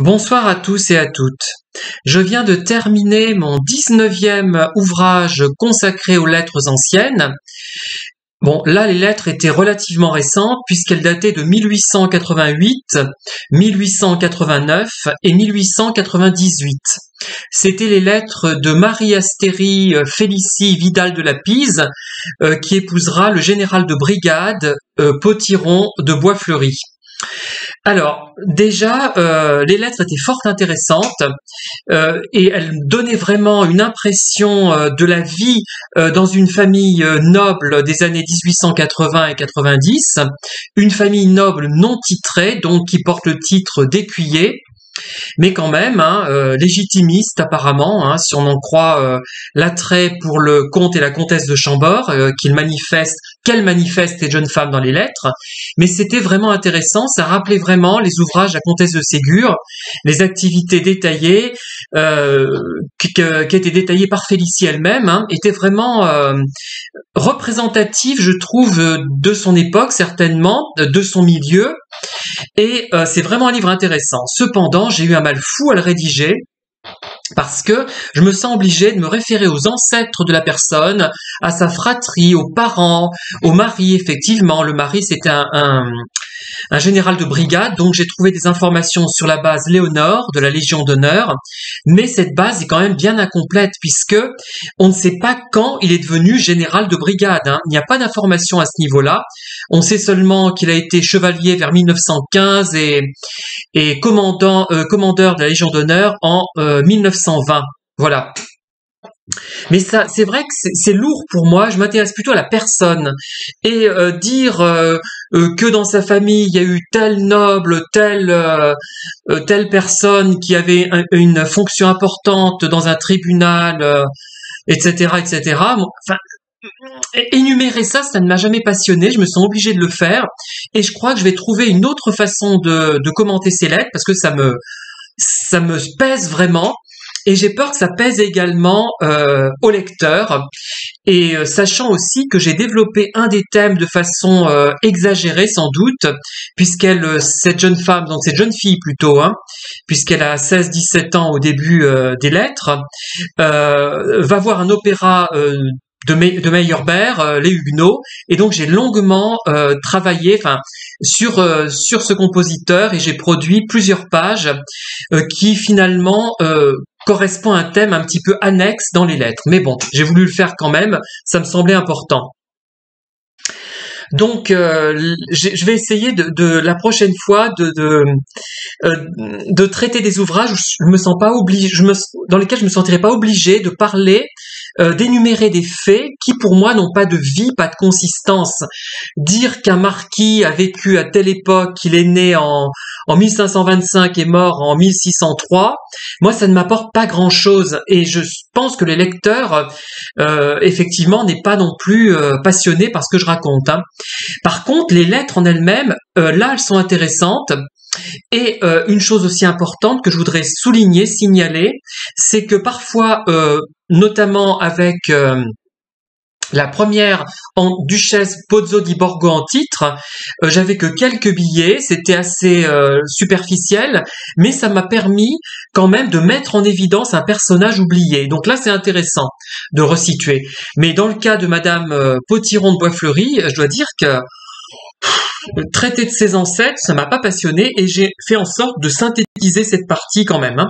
Bonsoir à tous et à toutes. Je viens de terminer mon 19e ouvrage consacré aux lettres anciennes. Bon, là, les lettres étaient relativement récentes puisqu'elles dataient de 1888, 1889 et 1898. C'était les lettres de Marie-Astérie Félicie Vidal de la Pise, qui épousera le général de brigade Potiron de Boisfleury. Alors, déjà, les lettres étaient fort intéressantes et elles donnaient vraiment une impression de la vie dans une famille noble des années 1880 et 90, une famille noble non titrée, donc qui porte le titre d'écuyer, mais quand même légitimiste apparemment, si on en croit l'attrait pour le comte et la comtesse de Chambord qu'elle manifeste les jeunes femmes dans les lettres. Mais c'était vraiment intéressant, ça rappelait vraiment les ouvrages de la comtesse de Ségur, les activités détaillées qui étaient détaillées par Félicie elle-même, étaient vraiment représentatives, je trouve, de son époque certainement, de son milieu. Et c'est vraiment un livre intéressant. Cependant, j'ai eu un mal fou à le rédiger parce que je me sens obligé de me référer aux ancêtres de la personne, à sa fratrie, aux parents, au mari. Effectivement, le mari, c'était un général de brigade, donc j'ai trouvé des informations sur la base Léonore de la Légion d'honneur, mais cette base est quand même bien incomplète puisque on ne sait pas quand il est devenu général de brigade. Il n'y a pas d'informations à ce niveau-là. On sait seulement qu'il a été chevalier vers 1915 et commandeur de la Légion d'honneur en 1920. Voilà. Mais ça, c'est vrai que c'est lourd pour moi. Je m'intéresse plutôt à la personne et dire que dans sa famille il y a eu tel noble, telle personne qui avait une fonction importante dans un tribunal, etc., etc. Bon, enfin, énumérer ça ne m'a jamais passionné. Je me sens obligé de le faire et je crois que je vais trouver une autre façon de commenter ces lettres parce que ça me pèse vraiment. Et j'ai peur que ça pèse également au lecteur. Et sachant aussi que j'ai développé un des thèmes de façon exagérée sans doute, cette jeune femme, donc cette jeune fille plutôt, puisqu'elle a 16-17 ans au début des lettres, va voir un opéra de Meyerbeer, les Huguenots, et donc j'ai longuement travaillé sur ce compositeur et j'ai produit plusieurs pages qui finalement correspond à un thème un petit peu annexe dans les lettres. Mais bon, j'ai voulu le faire quand même, ça me semblait important. Donc, je vais essayer de la prochaine fois de traiter des ouvrages où je me sens pas obligé, dans lesquels je me sentirais pas obligé de parler, d'énumérer des faits qui pour moi n'ont pas de vie, pas de consistance. Dire qu'un marquis a vécu à telle époque, qu'il est né en 1525 et mort en 1603, moi ça ne m'apporte pas grand-chose et je pense que le lecteur effectivement n'est pas non plus passionné par ce que je raconte. Par contre, les lettres en elles-mêmes, là elles sont intéressantes. Et une chose aussi importante que je voudrais signaler, c'est que parfois, notamment avec la première duchesse Pozzo di Borgo en titre, j'avais que quelques billets, c'était assez superficiel, mais ça m'a permis quand même de mettre en évidence un personnage oublié. Donc là, c'est intéressant de resituer. Mais dans le cas de Madame Potiron de Boisfleury, je dois dire que traiter de ses ancêtres, ça m'a pas passionné et j'ai fait en sorte de synthétiser cette partie quand même.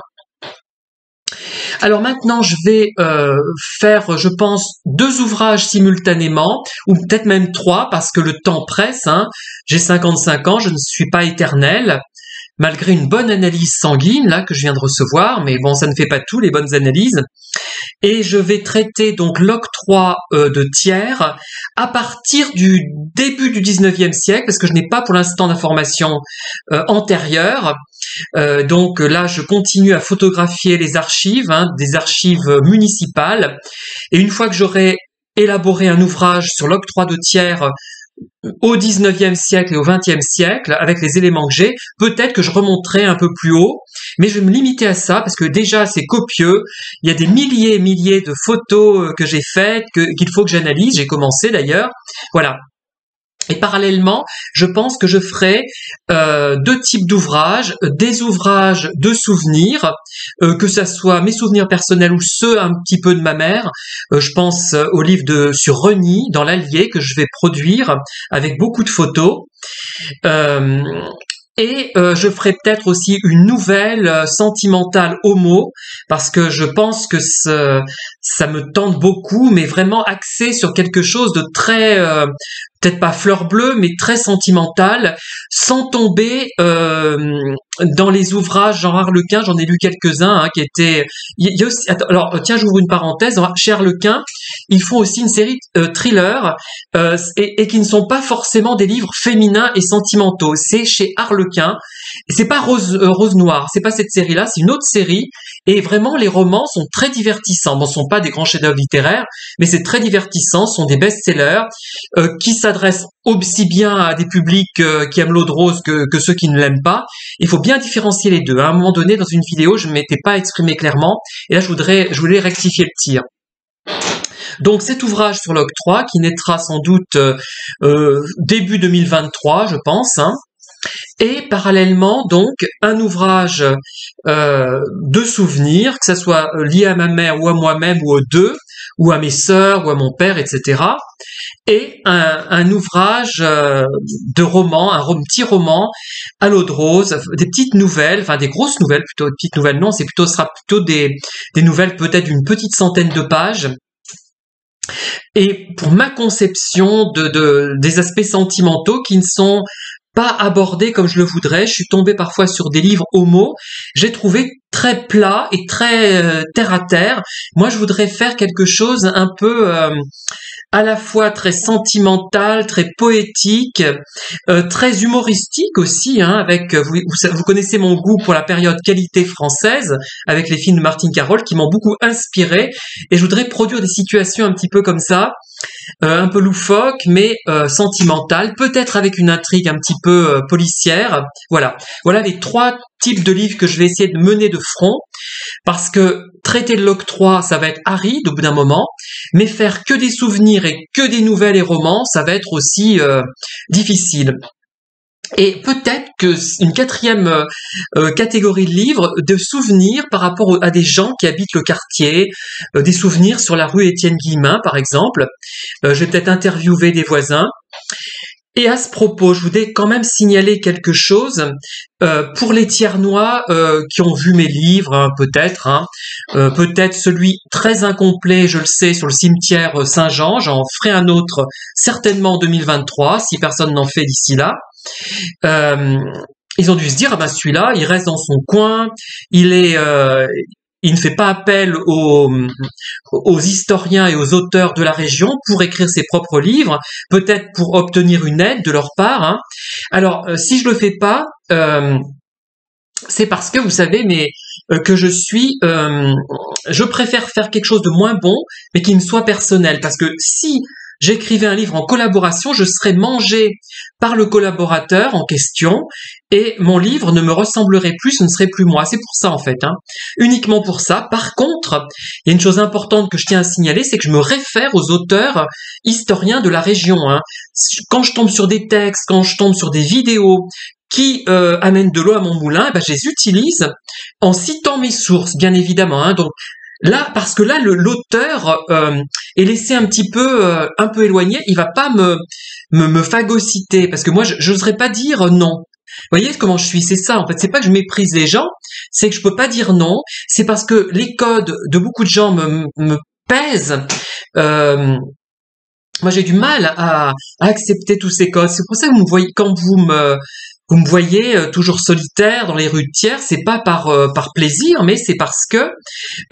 Alors maintenant, je vais faire, je pense, 2 ouvrages simultanément, ou peut-être même 3, parce que le temps presse. J'ai 55 ans, je ne suis pas éternel, malgré une bonne analyse sanguine là que je viens de recevoir, mais bon, ça ne fait pas tout, les bonnes analyses. Et je vais traiter donc l'octroi de tiers à partir du début du 19e siècle, parce que je n'ai pas pour l'instant d'informations antérieures. Donc là, je continue à photographier les archives, des archives municipales. Et une fois que j'aurai élaboré un ouvrage sur l'octroi de tiers au 19e siècle et au 20e siècle, avec les éléments que j'ai, peut-être que je remonterai un peu plus haut, mais je vais me limiter à ça, parce que déjà c'est copieux, il y a des milliers et milliers de photos que j'ai faites, qu'il faut que j'analyse, j'ai commencé d'ailleurs, voilà. Et parallèlement, je pense que je ferai deux types d'ouvrages, des ouvrages de souvenirs, que ça soit mes souvenirs personnels ou ceux un petit peu de ma mère. Je pense au livre sur Reny dans l'Allier que je vais produire avec beaucoup de photos. Et je ferai peut-être aussi une nouvelle sentimentale homo, parce que je pense que ça me tente beaucoup, mais vraiment axé sur quelque chose de très, peut-être pas fleur bleue, mais très sentimental, sans tomber dans les ouvrages genre Harlequin. J'en ai lu quelques-uns qui étaient... Il y a aussi... Attends, alors tiens, j'ouvre une parenthèse. Chez Harlequin, ils font aussi une série thriller et qui ne sont pas forcément des livres féminins et sentimentaux. C'est chez Harlequin. C'est pas Rose Noire, c'est pas cette série-là, c'est une autre série. Et vraiment, les romans sont très divertissants. Bon, ce sont pas des grands chefs-d'œuvre littéraires, mais c'est très divertissant. Ce sont des best-sellers qui s'adressent aussi bien à des publics qui aiment l'eau de rose que ceux qui ne l'aiment pas. Il faut bien différencier les deux. À un moment donné, dans une vidéo, je ne m'étais pas exprimé clairement, et là, je voulais rectifier le tir. Donc cet ouvrage sur l'octroi qui naîtra sans doute début 2023, je pense. Et parallèlement, donc, un ouvrage de souvenirs, que ça soit lié à ma mère ou à moi-même ou aux deux, ou à mes sœurs ou à mon père, etc. Et un ouvrage de roman, petit roman à l'eau de rose, des petites nouvelles, enfin des grosses nouvelles plutôt, des petites nouvelles non, sera plutôt des nouvelles peut-être d'une petite centaine de pages. Et pour ma conception des aspects sentimentaux qui ne sont pas abordés comme je le voudrais. Je suis tombé parfois sur des livres homo, j'ai trouvé très plat et très terre à terre. Moi, je voudrais faire quelque chose un peu à la fois très sentimental, très poétique, très humoristique aussi, avec vous connaissez mon goût pour la période qualité française, avec les films de Martine Carole qui m'ont beaucoup inspiré, et je voudrais produire des situations un petit peu comme ça, un peu loufoque, mais sentimentale, peut-être avec une intrigue un petit peu policière. Voilà les trois types de livres que je vais essayer de mener de front, parce que traiter de l'octroi, ça va être aride au bout d'un moment, mais faire que des souvenirs et que des nouvelles et romans, ça va être aussi difficile. Et peut-être que une quatrième catégorie de livres, de souvenirs par rapport à des gens qui habitent le quartier, des souvenirs sur la rue Étienne Guillemin par exemple. Je vais peut-être interviewer des voisins. Et à ce propos, je voudrais quand même signaler quelque chose pour les Thiernois qui ont vu mes livres, peut-être celui très incomplet, je le sais, sur le cimetière Saint-Jean. J'en ferai un autre certainement en 2023, si personne n'en fait d'ici là. Ils ont dû se dire, celui-là, il reste dans son coin, il ne fait pas appel aux historiens et aux auteurs de la région pour écrire ses propres livres, peut-être pour obtenir une aide de leur part. Alors, si je le fais pas, c'est parce que vous savez, que je préfère faire quelque chose de moins bon, mais qui me soit personnel, parce que si j'écrivais un livre en collaboration, je serais mangé par le collaborateur en question et mon livre ne me ressemblerait plus, ce ne serait plus moi. C'est pour ça en fait, uniquement pour ça. Par contre, il y a une chose importante que je tiens à signaler, c'est que je me réfère aux auteurs historiens de la région. Quand je tombe sur des textes, quand je tombe sur des vidéos qui amènent de l'eau à mon moulin, je les utilise en citant mes sources, bien évidemment. Donc là, parce que là, l'auteur est laissé un peu éloigné, il va pas me phagocyter, parce que moi, je n'oserais pas dire non. Vous voyez comment je suis, c'est ça en fait, c'est pas que je méprise les gens, c'est que je peux pas dire non, c'est parce que les codes de beaucoup de gens me pèsent. Moi, j'ai du mal à accepter tous ces codes. C'est pour ça que vous me voyez, quand vous me voyez toujours solitaire dans les rues de Thiers, c'est pas par plaisir, mais c'est parce que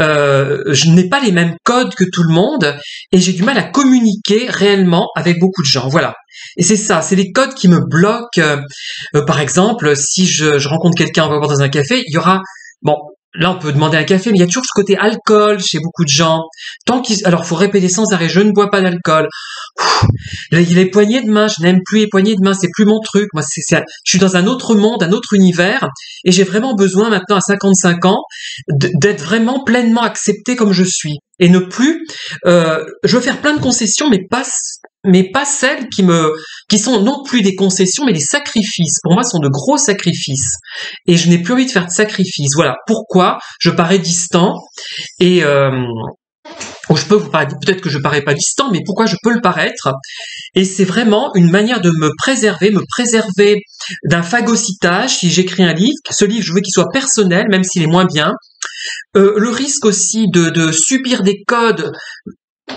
je n'ai pas les mêmes codes que tout le monde et j'ai du mal à communiquer réellement avec beaucoup de gens. Voilà. Et c'est ça, c'est les codes qui me bloquent. Par exemple, si je rencontre quelqu'un, on va voir dans un café, il y aura... Bon, là, on peut demander un café, mais il y a toujours ce côté alcool chez beaucoup de gens. Alors, faut répéter sans arrêt, je ne bois pas d'alcool. Les poignées de main, je n'aime plus les poignées de main, c'est plus mon truc. Moi, je suis dans un autre monde, un autre univers, et j'ai vraiment besoin maintenant, à 55 ans, d'être vraiment pleinement accepté comme je suis. Et ne plus... je veux faire plein de concessions, mais pas mais pas celles qui sont non plus des concessions, mais des sacrifices. Pour moi, ce sont de gros sacrifices. Et je n'ai plus envie de faire de sacrifices. Voilà pourquoi je parais distant et ou je peux vous parler, peut-être que je parais pas distant, mais pourquoi je peux le paraître. Et c'est vraiment une manière de me préserver d'un phagocytage. Si j'écris un livre, ce livre, je veux qu'il soit personnel, même s'il est moins bien. Le risque aussi de subir des codes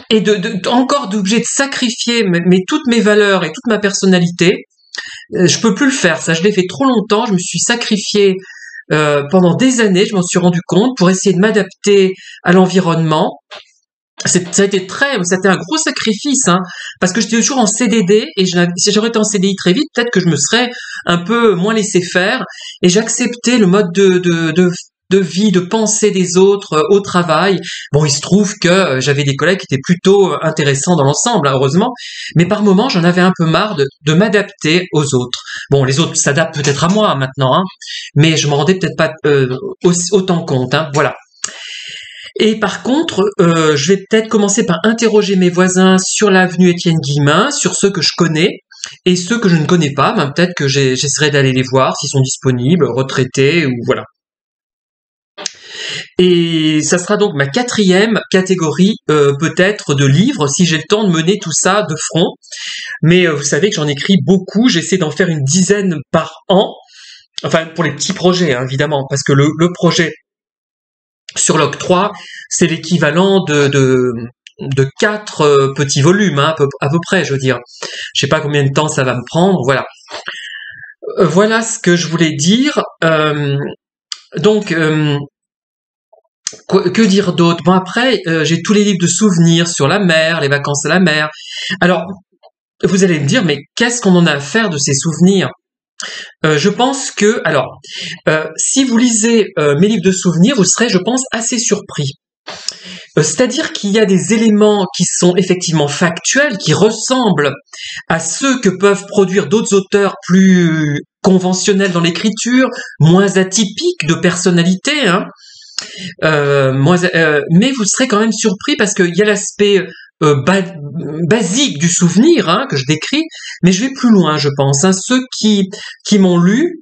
et encore d'obligé de sacrifier toutes mes valeurs et toute ma personnalité. Je peux plus le faire, ça je l'ai fait trop longtemps, je me suis sacrifié pendant des années, je m'en suis rendu compte, pour essayer de m'adapter à l'environnement. C'était un gros sacrifice, hein, parce que j'étais toujours en CDD, et si j'aurais été en CDI très vite, peut-être que je me serais un peu moins laissé faire, et j'acceptais le mode de vie, de pensée des autres au travail. Bon, il se trouve que j'avais des collègues qui étaient plutôt intéressants dans l'ensemble, hein, heureusement, mais par moments, j'en avais un peu marre de m'adapter aux autres. Bon, les autres s'adaptent peut-être à moi maintenant, hein, mais je m'en rendais peut-être pas autant compte, hein, voilà. Et par contre, je vais peut-être commencer par interroger mes voisins sur l'avenue Étienne Guillemin, sur ceux que je connais, et ceux que je ne connais pas, ben peut-être que j'essaierai d'aller les voir s'ils sont disponibles, retraités, ou voilà. Et ça sera donc ma 4e catégorie peut-être de livres, si j'ai le temps de mener tout ça de front. Mais vous savez que j'en écris beaucoup, j'essaie d'en faire une dizaine par an, enfin pour les petits projets, hein, évidemment, parce que le projet sur l'octroi, c'est l'équivalent de 4 petits volumes, hein, à peu près, je veux dire. Je sais pas combien de temps ça va me prendre, voilà. Voilà ce que je voulais dire. Donc, que dire d'autre? Bon, après, j'ai tous les livres de souvenirs sur la mer, les vacances à la mer. Alors, vous allez me dire, mais qu'est-ce qu'on en a à faire de ces souvenirs? Je pense que, alors, si vous lisez mes livres de souvenirs, vous serez, je pense, assez surpris. C'est-à-dire qu'il y a des éléments qui sont effectivement factuels, qui ressemblent à ceux que peuvent produire d'autres auteurs plus conventionnels dans l'écriture, moins atypiques de personnalité, hein. Mais vous serez quand même surpris parce qu'il y a l'aspect basique du souvenir, hein, que je décris, mais je vais plus loin, je pense, hein. Ceux qui m'ont lu,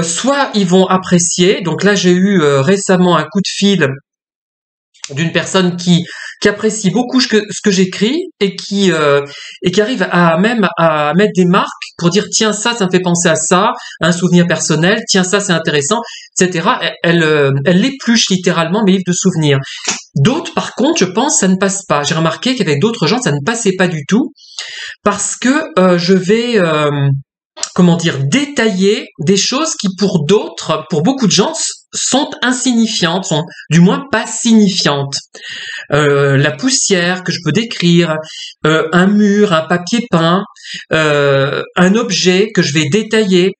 soit ils vont apprécier. Donc là, j'ai eu récemment un coup de fil d'une personne qui apprécie beaucoup ce que j'écris et qui arrive à mettre des marques pour dire tiens ça me fait penser à ça, un souvenir personnel, tiens ça c'est intéressant, etc. Elle épluche littéralement mes livres de souvenirs. D'autres par contre je pense ça ne passe pas. J'ai remarqué qu'avec d'autres gens ça ne passait pas du tout parce que je vais détailler des choses qui pour d'autres, pour beaucoup de gens, sont insignifiantes, sont du moins pas signifiantes. La poussière que je peux décrire, un mur, un papier peint, un objet que je vais détailler,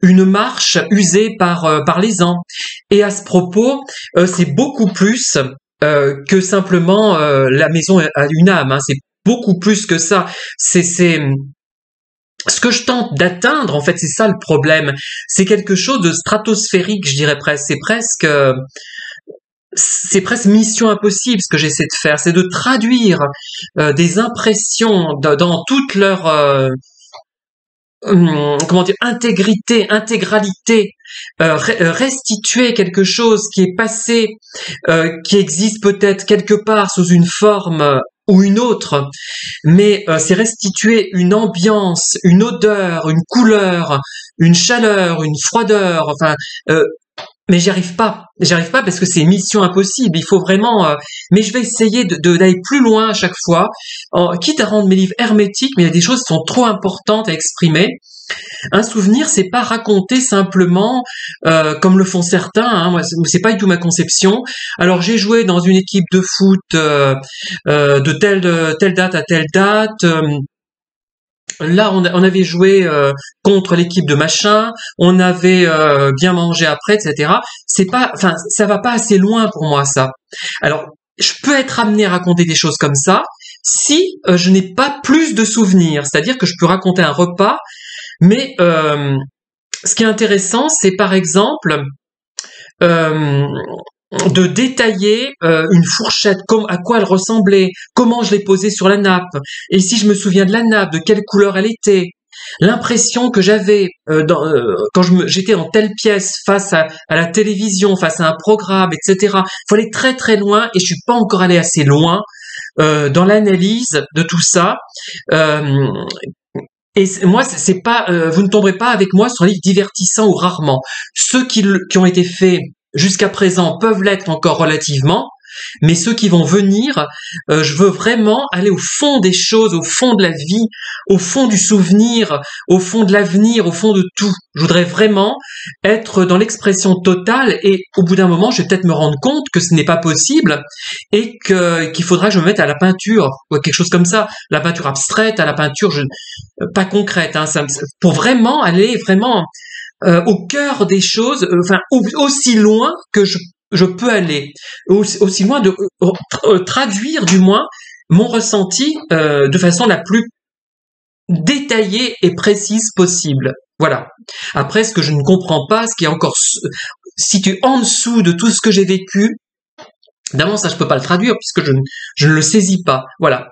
une marche usée par les ans. Et à ce propos, c'est beaucoup plus que simplement la maison a une âme, hein, c'est beaucoup plus que ça. C'est ce que je tente d'atteindre, en fait, c'est ça le problème. C'est quelque chose de stratosphérique, je dirais presque. C'est presque mission impossible ce que j'essaie de faire. C'est de traduire des impressions dans toute leur intégralité, restituer quelque chose qui est passé, qui existe peut-être quelque part sous une forme ou une autre, mais c'est restituer une ambiance, une odeur, une couleur, une chaleur, une froideur, enfin, mais j'y arrive pas parce que c'est mission impossible, il faut vraiment, mais je vais essayer d'aller plus loin à chaque fois, quitte à rendre mes livres hermétiques, mais il y a des choses qui sont trop importantes à exprimer. Un souvenir, c'est pas raconter simplement comme le font certains, hein. Moi, c'est pas du tout ma conception. Alors j'ai joué dans une équipe de foot de telle date à telle date. Là, on avait joué contre l'équipe de machin, on avait bien mangé après, etc. C'est pas, enfin, ça va pas assez loin pour moi ça. Alors, je peux être amené à raconter des choses comme ça si je n'ai pas plus de souvenirs. C'est-à-dire que je peux raconter un repas. Mais ce qui est intéressant, c'est par exemple de détailler une fourchette, à quoi elle ressemblait, comment je l'ai posée sur la nappe, et si je me souviens de la nappe, de quelle couleur elle était, l'impression que j'avais quand j'étais dans telle pièce face à la télévision, face à un programme, etc. Il faut aller très très loin et je suis pas encore allé assez loin dans l'analyse de tout ça. Et moi, c'est pas, vous ne tomberez pas avec moi sur un livre divertissant ou rarement. Ceux qui ont été faits jusqu'à présent peuvent l'être encore relativement, mais ceux qui vont venir, je veux vraiment aller au fond des choses, au fond de la vie, au fond du souvenir, au fond de l'avenir, au fond de tout. Je voudrais vraiment être dans l'expression totale et au bout d'un moment, je vais peut-être me rendre compte que ce n'est pas possible et qu'il faudra que je me mette à la peinture ou quelque chose comme ça, la peinture abstraite, à la peinture pas concrète, hein, pour vraiment aller vraiment au cœur des choses, enfin aussi loin que je peux aller, aussi loin de traduire du moins mon ressenti de façon la plus détaillée et précise possible. Voilà. Après, ce que je ne comprends pas, ce qui est encore situé en dessous de tout ce que j'ai vécu, évidemment, ça je peux pas le traduire puisque je ne le saisis pas. Voilà.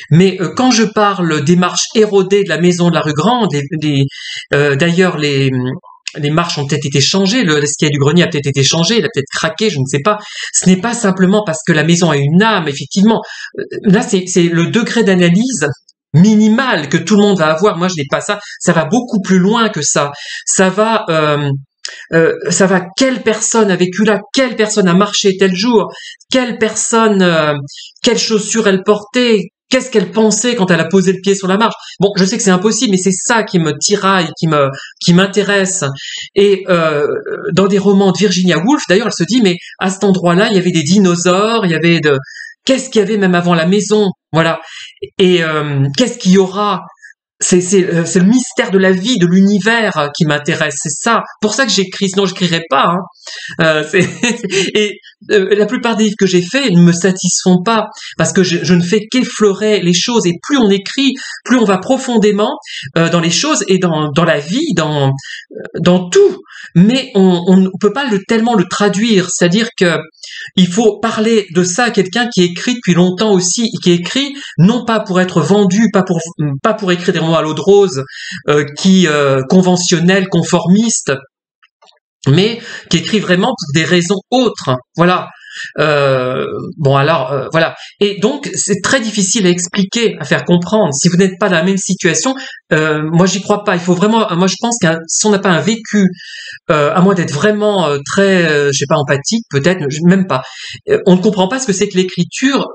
Mais quand je parle des marches érodées de la maison de la rue Grande, d'ailleurs les marches ont peut-être été changées, l'escalier du grenier a peut-être été changé, il a peut-être craqué, je ne sais pas. Ce n'est pas simplement parce que la maison a une âme, effectivement. Là, c'est le degré d'analyse minimal que tout le monde va avoir. Moi, je n'ai pas ça. Ça va beaucoup plus loin que ça. Ça va, quelle personne a vécu là, quelle personne a marché tel jour, quelle personne, quelles chaussures elle portait, qu'est-ce qu'elle pensait quand elle a posé le pied sur la marche. Bon, je sais que c'est impossible, mais c'est ça qui me tiraille, qui m'intéresse. Et dans des romans de Virginia Woolf, d'ailleurs, elle se dit, mais à cet endroit-là, il y avait des dinosaures, il y avait qu'est-ce qu'il y avait même avant la maison, voilà. Et qu'est-ce qu'il y aura? C'est le mystère de la vie, de l'univers qui m'intéresse. C'est ça. Pour ça que j'écris. Sinon, je n'écrirais pas. Hein. Et la plupart des livres que j'ai faits ne me satisfont pas parce que je ne fais qu'effleurer les choses. Et plus on écrit, plus on va profondément dans les choses et dans la vie, dans tout. Mais on ne peut pas tellement le traduire. C'est-à-dire que il faut parler de ça à quelqu'un qui écrit depuis longtemps aussi, qui écrit non pas pour être vendu, pas pour écrire des romans à l'eau de rose, conventionnels, conformistes, mais qui écrit vraiment pour des raisons autres. Voilà. Voilà. Et donc c'est très difficile à expliquer, à faire comprendre. Si vous n'êtes pas dans la même situation, moi j'y crois pas. Il faut vraiment, moi je pense que si on n'a pas un vécu, à moins d'être vraiment très, je sais pas, empathique, peut-être, même pas. On ne comprend pas ce que c'est que l'écriture.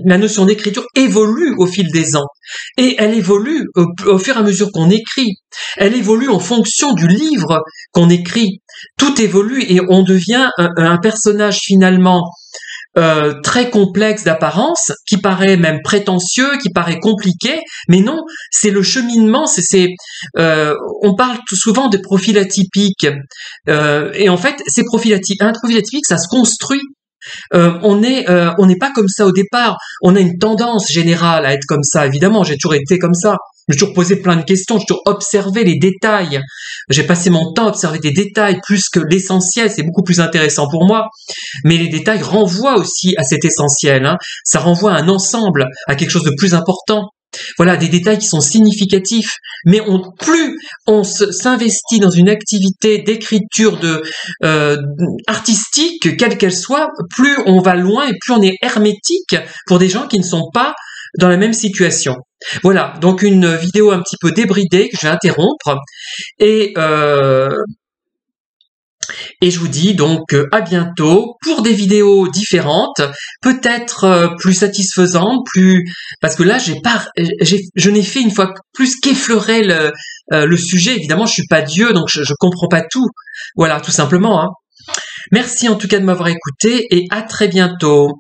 La notion d'écriture évolue au fil des ans, et elle évolue au fur et à mesure qu'on écrit. Elle évolue en fonction du livre qu'on écrit. Tout évolue et on devient un personnage finalement très complexe d'apparence, qui paraît même prétentieux, qui paraît compliqué, mais non, c'est le cheminement. On parle tout souvent de profils atypiques, et en fait, un profil atypique, ça se construit. On n'est pas comme ça au départ. On a une tendance générale à être comme ça. Évidemment, j'ai toujours été comme ça. J'ai toujours posé plein de questions. J'ai toujours observé les détails. J'ai passé mon temps à observer des détails plus que l'essentiel. C'est beaucoup plus intéressant pour moi. Mais les détails renvoient aussi à cet essentiel. Hein. Ça renvoie à un ensemble, à quelque chose de plus important. Voilà, des détails qui sont significatifs. Mais plus on s'investit dans une activité d'écriture artistique, quelle qu'elle soit, plus on va loin et plus on est hermétique pour des gens qui ne sont pas dans la même situation. Voilà, donc une vidéo un petit peu débridée que je vais interrompre et je vous dis donc à bientôt pour des vidéos différentes, peut-être plus satisfaisantes, parce que là je n'ai fait une fois plus qu'effleurer le sujet. Évidemment, je suis pas Dieu, donc je comprends pas tout. Voilà, tout simplement. Hein. Merci en tout cas de m'avoir écouté et à très bientôt.